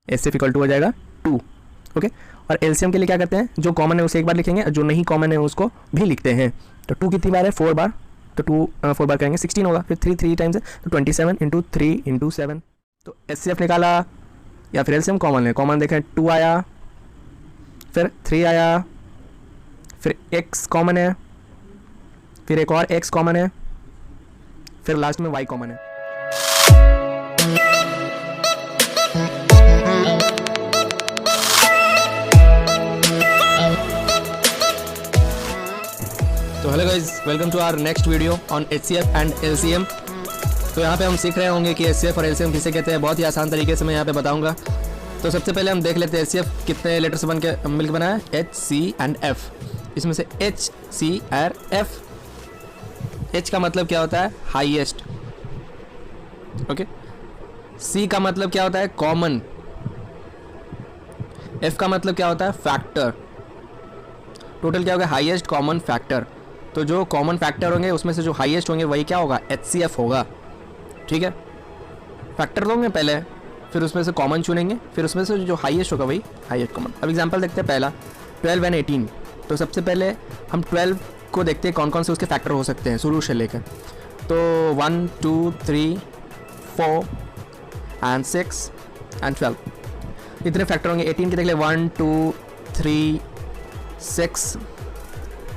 H C F equal to हो जाएगा 2। Okay, और एलसीएम के लिए क्या करते हैं, जो कॉमन है उसे एक बार लिखेंगे और जो नहीं कॉमन है उसको भी लिखते हैं। तो 2 कितनी बार है, 4 बार, तो 2 4 बार करेंगे 16 होगा, फिर 3 टाइम्स है तो 27 इंटू 3 इंटू 7। तो एच सी एफ निकाला या फिर एलसीएम कॉमन है, कॉमन देखें 2 आया, फिर 3 आया, फिर x कॉमन है, फिर एक और x कॉमन है, फिर लास्ट में y कॉमन है। तो hello guys, welcome to our next video on HCF and LCM। तो यहाँ पे हम सीख रहे होंगे कि HCF और LCM किसे कहते हैं। बहुत ही आसान तरीके से मैं यहाँ पे बताऊंगा। तो सबसे पहले हम देख लेते हैं HCF कितने लेटर से मिलकर बना है, H, C एंड F। इसमें से H, C और F। H का मतलब क्या होता है, हाईएस्ट। ओके, C का मतलब क्या होता है, कॉमन। F का मतलब क्या होता है, फैक्टर। टोटल क्या होगा, हाईएस्ट कॉमन फैक्टर। तो जो कॉमन फैक्टर होंगे उसमें से जो हाईएस्ट होंगे वही क्या होगा, HCF होगा। ठीक है, फैक्टर लोगे पहले, फिर उसमें से कॉमन चुनेंगे, फिर उसमें से जो हाईएस्ट होगा वही हाईएस्ट कॉमन। अब एग्जांपल देखते हैं पहला 12 एंड 18। तो सबसे पहले हम 12 को देखते हैं कौन कौन से उसके फैक्टर हो सकते हैं शुरू से लेकर। तो 1 2 3 4 एंड 6 एंड 12 इतने फैक्टर होंगे। 18 के देख ले, 1 2 3 6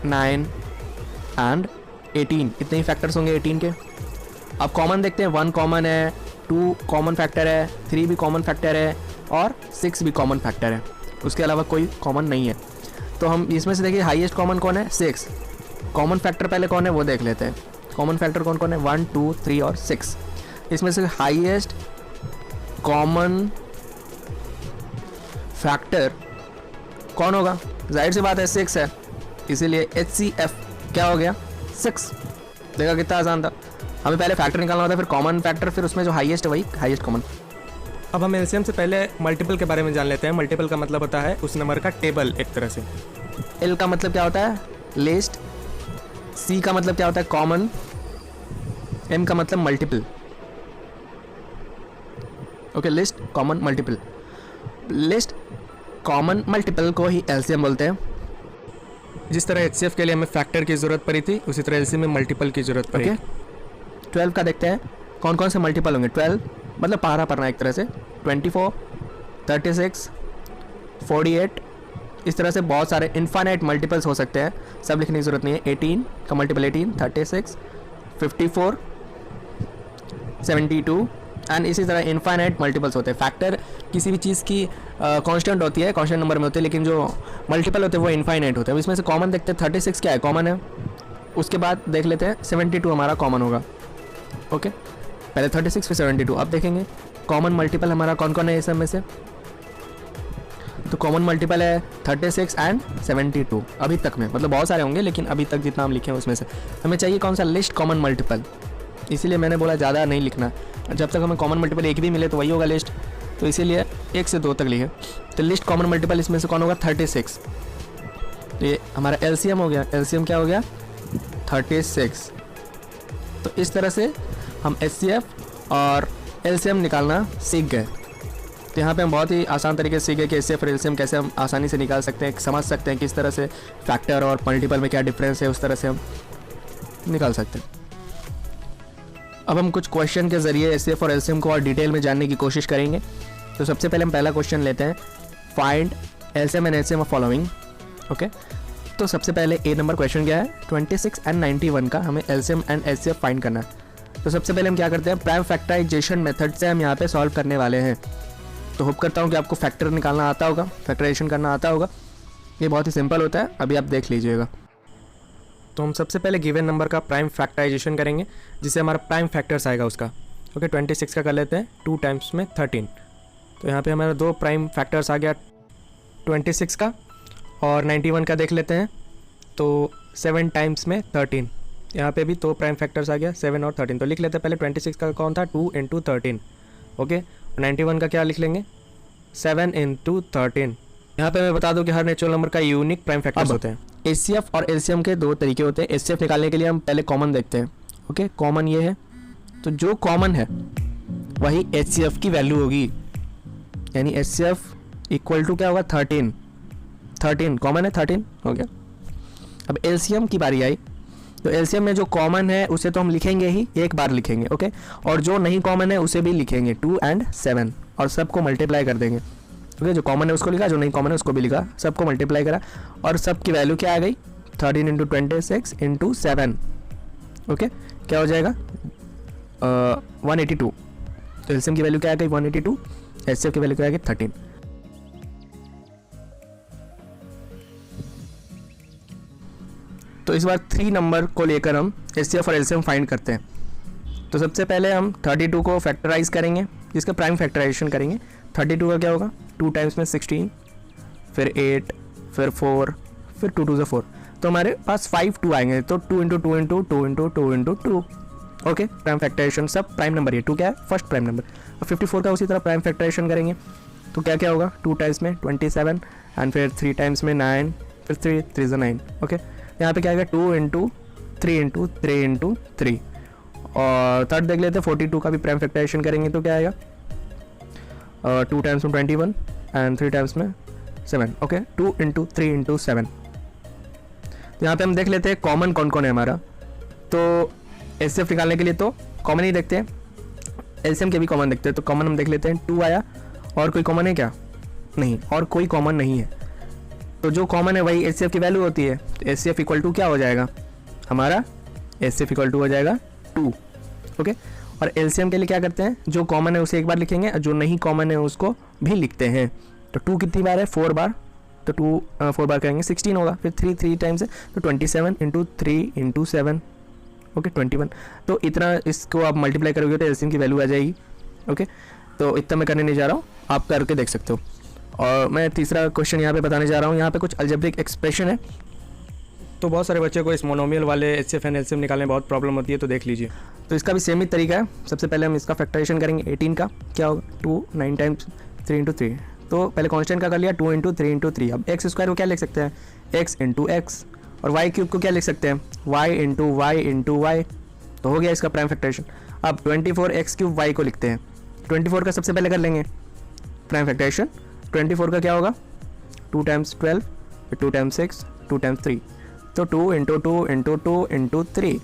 9 एंड 18 इतने ही फैक्टर्स होंगे 18 के। अब कॉमन देखते हैं, 1 कॉमन है, 2 कॉमन फैक्टर है, 3 भी कॉमन फैक्टर है और 6 भी कॉमन फैक्टर है। उसके अलावा कोई कॉमन नहीं है। तो हम इसमें से देखिए हाईएस्ट कॉमन कौन है, 6। कॉमन फैक्टर पहले कौन है वो देख लेते हैं। कॉमन फैक्टर कौन कौन है, 1 2 3 और 6। इसमें से हाईएस्ट कॉमन फैक्टर कौन होगा, जाहिर सी बात है 6 है, इसीलिए HCF क्या हो गया, 6। देखा कितना आसान था। हमें पहले फैक्टर निकालना होता है, फिर कॉमन फैक्टर, फिर उसमें जो हाईएस्ट है वही हाईएस्ट कॉमन। अब हम एलसीएम से पहले मल्टीपल के बारे में जान लेते हैं। मल्टीपल का मतलब होता है उस नंबर का टेबल एक तरह से। L का मतलब क्या होता है, लिस्ट। C का मतलब क्या होता है, कॉमन। M का मतलब multiple. Okay, list common multiple. List common multiple को ही LCM बोलते हैं। जिस तरह HCF के लिए हमें फैक्टर की ज़रूरत पड़ी थी, उसी तरह LCM में मल्टीपल की ज़रूरत पड़ी। ओके, 12 का देखते हैं कौन कौन से मल्टीपल होंगे। 12 मतलब पारा पढ़ना एक तरह से, 24 36 48, इस तरह से बहुत सारे इनफाइनाइट मल्टीपल्स हो सकते हैं, सब लिखने की ज़रूरत नहीं है। 18 का मल्टीपल 18, 36 54 72 एंड इसी तरह इनफाइनाइट मल्टीपल्स होते हैं। फैक्टर किसी भी चीज़ की कांस्टेंट होती है, कांस्टेंट नंबर में होते हैं, लेकिन जो मल्टीपल होते हैं वो इनफाइनाइट होते हैं। अब इसमें से कॉमन देखते हैं, 36 क्या है, कॉमन है। उसके बाद देख लेते हैं 72 हमारा कॉमन होगा। ओके, पहले 36 फिर 72। अब देखेंगे कॉमन मल्टीपल हमारा कौन कौन है इस सब में से। तो कॉमन मल्टीपल है 36 एंड 72 अभी तक में, मतलब बहुत सारे होंगे लेकिन अभी तक जितना हम लिखे हैं उसमें से हमें चाहिए कौन सा, लिस्ट कॉमन मल्टीपल। इसीलिए मैंने बोला ज़्यादा नहीं लिखना, जब तक हमें कॉमन मल्टीपल एक भी मिले तो वही होगा लिस्ट, तो इसीलिए 1 से 2 तक लिखे। तो लिस्ट कॉमन मल्टीपल इसमें से कौन होगा, 36। तो ये हमारा LCM हो गया। LCM क्या हो गया, 36। तो इस तरह से हम HCF और LCM निकालना सीख गए। तो यहाँ पे हम बहुत ही आसान तरीके से सीखे कि HCF और LCM कैसे हम आसानी से निकाल सकते हैं, समझ सकते हैं किस तरह से फैक्टर और मल्टीपल में क्या डिफरेंस है, उस तरह से हम निकाल सकते हैं। अब हम कुछ क्वेश्चन के ज़रिए HCF और LCM को और डिटेल में जानने की कोशिश करेंगे। तो सबसे पहले हम पहला क्वेश्चन लेते हैं, find LCM and HCM of following. Okay, तो सबसे पहले A नंबर क्वेश्चन क्या है, 26 एंड 91 का हमें LCM एंड HCF फाइंड करना है। तो सबसे पहले हम क्या करते हैं, प्राइम फैक्टराइजेशन मेथड से हम यहाँ पे सॉल्व करने वाले हैं। तो होप करता हूँ कि आपको फैक्टर निकालना आता होगा, फैक्टराइजेशन करना आता होगा। ये बहुत ही सिंपल होता है, अभी आप देख लीजिएगा। तो हम सबसे पहले गिवन नंबर का प्राइम फैक्टराइजेशन करेंगे, जिससे हमारा प्राइम फैक्टर्स आएगा उसका। ओके, 26 का कर लेते हैं 2 टाइम्स में 13। तो यहाँ पे हमारा 2 प्राइम फैक्टर्स आ गया 26 का, और 91 का देख लेते हैं तो 7 टाइम्स में 13। यहाँ पे भी 2 प्राइम फैक्टर्स आ गया, 7 और 13। तो लिख लेते हैं पहले 26 का कौन था, 2 इंटू 13। ओके, 91 का क्या लिख लेंगे, 7 इंटू 13। यहाँ पे मैं बता दूँ कि हर नेचुरल नंबर का यूनिक प्राइम फैक्टर्स होते हैं। HCF और LCM के 2 तरीके होते हैं। HCF निकालने के लिए हम पहले कॉमन देखते हैं। ओके, कॉमन ये है, तो जो कॉमन है वही HCF की वैल्यू होगी। यानी H C F equal to क्या होगा 13, 13 कॉमन है, 13 हो गया। अब एलसीएम की बारी आई, तो एलसीएम में जो कॉमन है उसे तो हम लिखेंगे ही, एक बार लिखेंगे, ओके, और जो नहीं कॉमन है उसे भी लिखेंगे 2 और 7, और सबको मल्टीप्लाई कर देंगे, ओके। जो कॉमन है उसको लिखा, जो नहीं कॉमन है उसको भी लिखा, सबको मल्टीप्लाई करा, और सब की वैल्यू क्या आ गई 13 इंटू 26 इंटू 7, ओके, क्या हो जाएगा 182। तो एलसीएम की वैल्यू क्या आ गई 182, एचसीएफ की वैल्यू क्या आ गई 13। तो इस बार 3 नंबर को लेकर हम एचसीएफ और एलसीएम फाइंड करते हैं। तो सबसे पहले हम 32 को फैक्टराइज करेंगे, जिसका प्राइम फैक्टराइजेशन करेंगे। 32 का क्या होगा 2 टाइम्स में 16, फिर 8, फिर 4, फिर 2 2 4, तो हमारे पास 5 2 आएंगे। तो 2 into 2 into 2 into 2 into 2, okay. Prime factorisation सब प्राइम नंबर है, 2 क्या है फर्स्ट प्राइम नंबर। और 54 का उसी तरह प्राइम फैक्टराइजेशन करेंगे, तो क्या क्या होगा 2 टाइम्स में 27, एंड फिर 3 टाइम्स में 9, फिर 3 3 9, ओके। यहाँ पे क्या आएगा 2 इंटू 3 इंटू 3 इंटू 3। और थर्ड देख लेते हैं 42 का भी प्राइम फैक्टराइजेशन करेंगे, तो क्या आएगा 2 टाइम्स में 21 एंड 3 टाइम्स में 7, ओके। 2 into 3 into 7। तो यहाँ पे हम देख लेते हैं कॉमन कौन कौन है हमारा। तो एचसीएफ निकालने के लिए तो कॉमन ही देखते हैं, एलसीएम के भी कॉमन देखते हैं। तो कॉमन हम देख लेते हैं 2 आया, और कोई कॉमन है क्या, नहीं, और कोई कॉमन नहीं है। तो जो कॉमन है वही एचसीएफ की वैल्यू होती है। तो एचसीएफ इक्वल टू क्या हो जाएगा हमारा, एचसीएफ इक्वल टू हो जाएगा 2, ओके। और एलसीएम के लिए क्या करते हैं, जो कॉमन है उसे एक बार लिखेंगे, और जो नहीं कॉमन है उसको भी लिखते हैं। तो 2 कितनी बार है 4 बार, तो 2 4 बार करेंगे 16 होगा, फिर 3 3 टाइम्स है, तो 27 इंटू 3 इंटू 7, ओके 21। तो इतना इसको आप मल्टीप्लाई करोगे तो एलसीएम की वैल्यू आ जाएगी, ओके। तो इतना मैं करने नहीं जा रहा हूँ, आप करके देख सकते हो। और मैं तीसरा क्वेश्चन यहाँ पे बताने जा रहा हूँ। यहाँ पे कुछ अलजेब्रिक एक्सप्रेशन है, तो बहुत सारे बच्चों को इस मोनोमियल वाले एचसीएफ एंड एलसीएम निकालने में बहुत प्रॉब्लम होती है, तो देख लीजिए। तो इसका भी सेम ही तरीका है। सबसे पहले हम इसका फैक्टराइजेशन करेंगे 18 का, क्या होगा 2 9 टाइम्स 3 इंटू 3। तो पहले कांस्टेंट का कर लिया 2 इंटू 3 इंटू 3। अब एक्स स्क्वायर को क्या लिख सकते हैं एक्स इंटू एक्स, और वाई क्यूब को क्या लिख सकते हैं y into y into y. तो हो गया इसका प्राइम फैक्टराइजेशन। अब 24 एक्स क्यूब वाई को लिखते हैं। 24 का सबसे पहले कर लेंगे प्राइम फैक्टराइजेशन। 24 का क्या होगा 2 टाइम्स 12, 2 टाइम्स 6, 2 टाइम्स 3, तो 2 इंटू 2 इंटू 2 इंटू 3।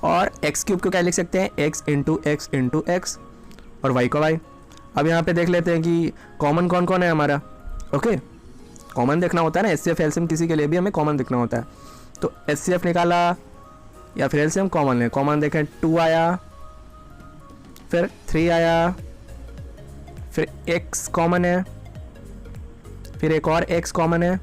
और एक्स क्यूब को क्या लिख सकते हैं x into x into x, और वाई को वाई। अब यहाँ पे देख लेते हैं कि कॉमन कौन कौन है हमारा, ओके। कॉमन देखना होता है ना, एचसीएफ एलसीएम किसी के लिए भी हमें कॉमन देखना होता है। तो एचसीएफ निकाला या फिर एलसीएम कॉमन है, कॉमन देखें 2 आया, फिर 3 आया, फिर x कॉमन है, फिर एक और x कॉमन है,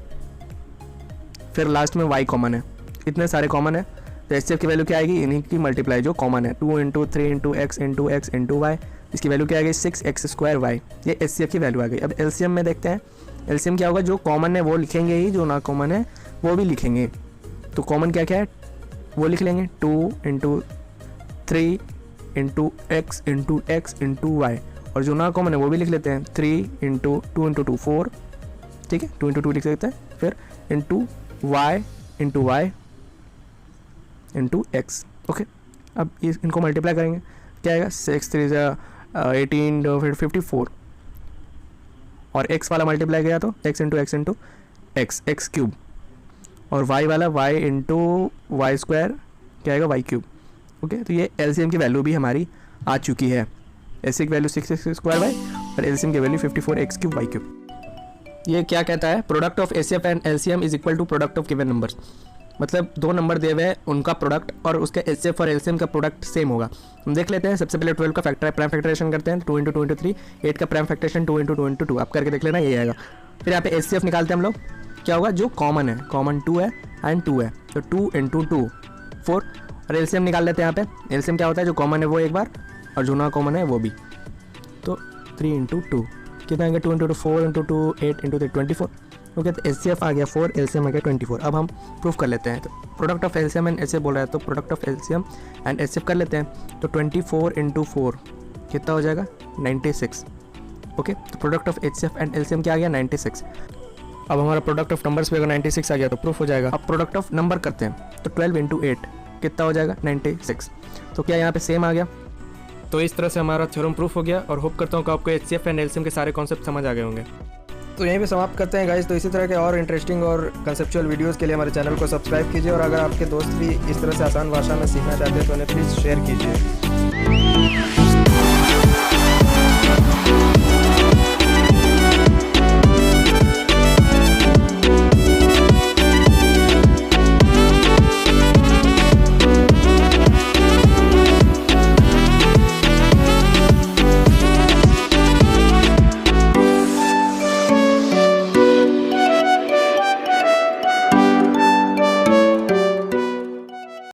फिर लास्ट में y कॉमन है। इतने सारे कॉमन है, तो एचसीएफ की वैल्यू क्या आएगी इन्हीं की मल्टीप्लाई जो कॉमन है 2 into 3 into x into x into y. इसकी वैल्यू क्या आ गई 6x²y। ये एचसीएफ की वैल्यू आ गई। अब एलसीएम में देखते हैं एलसीएम क्या होगा, जो कॉमन है वो लिखेंगे ही, जो ना कॉमन है वो भी लिखेंगे। तो कॉमन क्या क्या है वो लिख लेंगे 2 into 3 into x into x into y, और जो ना कॉमन है वो भी लिख लेते हैं 3 इंटू 2 इंटू 2 4, ठीक है 2 इंटू 2 लिख सकते हैं, फिर into y into x, okay. अब इनको मल्टीप्लाई करेंगे, क्या आएगा 6 3 18, फिर 54, और x वाला मल्टीप्लाई किया तो x into x x cube, और y वाला y इंटू वाई स्क्वायर क्या आएगा y क्यूब, ओके। तो ये एलसीएम की वैल्यू भी हमारी आ चुकी है। एलसीएम की वैल्यू 6x²y और एलसीएम की value 54x cube y cube. ये क्या कहता है, product of HCF and LCM is equal to product of given numbers. मतलब 2 नंबर दिए हुए हैं, उनका प्रोडक्ट और उसके एचसीएफ और एलसीएम का प्रोडक्ट सेम होगा। हम देख लेते हैं। सबसे पहले 12 का प्राइम फैक्टराइजेशन करते हैं 2 इंटू 2 इंटू 3। 8 का प्राइम फैक्टराइजेशन 2 इंटू 2 इंटू 2। आप करके देख लेना, ये आएगा। फिर यहाँ पे एचसीएफ निकालते हैं हम लोग, क्या होगा जो कॉमन है, कॉमन 2 है एंड 2 है, तो 2 इंटू 2 4। और एलसीएम निकाल लेते हैं। यहाँ पे एलसीएम क्या होता है, जो कॉमन है वो एक बार और जो ना कॉमन है वो भी, तो 3 इंटू 2 कितना आएगा 2 इंटू 2 4 इंटू 2 8 इंटू 3 24, ओके। तो एचसीएफ आ गया 4, एलसीएम आ गया 24। अब हम प्रूफ कर लेते हैं। तो product of LCM and HCF बोल रहा है, तो product of LCM and HCF कर लेते हैं। तो 24 इंटू 4 कितना हो जाएगा 96, ओके। तो product of HCF and LCM क्या आ गया 96। अब हमारा प्रोडक्ट ऑफ नंबर्स पे अगर 96 आ गया तो प्रूफ हो जाएगा। अब प्रोडक्ट ऑफ नंबर करते हैं, तो 12 इंटू 8 कितना हो जाएगा 96। तो क्या यहाँ पे सेम आ गया, तो इस तरह से हमारा थ्योरम प्रूफ हो गया और होप करता हूँ कि आपको HCF एंड LCM के सारे कॉन्सेप्ट समझ आ गए होंगे। तो यहीं पे समाप्त करते हैं गाइस। तो इसी तरह के और इंटरेस्टिंग और कंसेप्चुअल वीडियोस के लिए हमारे चैनल को सब्सक्राइब कीजिए और अगर आपके दोस्त भी इस तरह से आसान भाषा में सीखना चाहते हैं तो उन्हें प्लीज़ शेयर कीजिए।